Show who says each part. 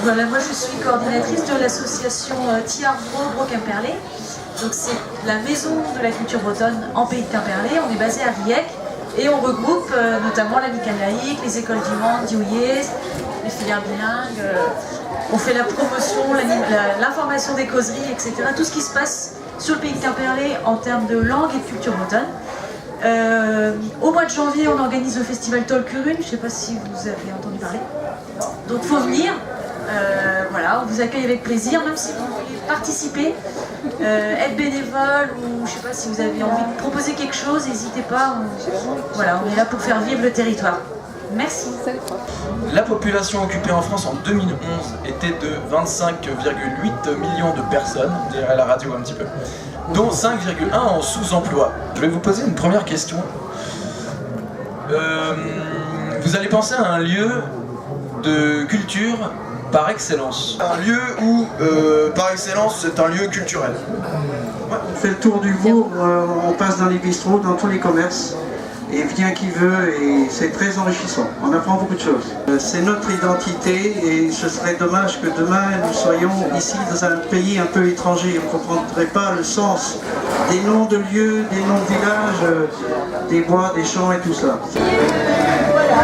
Speaker 1: Voilà, moi je suis coordinatrice de l'association Tiarbro-Quimperlé. Donc c'est la maison de la culture bretonne en pays de Quimperlé. On est basé à Riec et on regroupe notamment l'amicale laïque, les écoles du Mans, Diouyez, les filières bilingues. On fait la promotion, l'information des causeries, etc. Tout ce qui se passe sur le pays de Quimperlé en termes de langue et de culture bretonne. Au mois de janvier, on organise le festival Tolkurun. Je ne sais pas si vous avez entendu parler. Donc il faut venir. Voilà, on vous accueille avec plaisir, même si vous voulez participer, être bénévole ou je ne sais pas si vous avez envie de proposer quelque chose, n'hésitez pas. Voilà, on est là pour faire vivre le territoire. Merci.
Speaker 2: La population occupée en France en 2011 était de 25,8 millions de personnes, on dirait à la radio un petit peu, dont 5,1 en sous-emploi. Je vais vous poser une première question. Vous allez penser à un lieu de culture par excellence.
Speaker 3: Un lieu où, par excellence, c'est un lieu culturel.
Speaker 4: On fait le tour du bourg, on passe dans les bistrots, dans tous les commerces, et vient qui veut, et c'est très enrichissant. On apprend beaucoup de choses. C'est notre identité, et ce serait dommage que demain nous soyons ici dans un pays un peu étranger. On ne comprendrait pas le sens des noms de lieux, des noms de villages, des bois, des champs et tout cela.
Speaker 1: Voilà,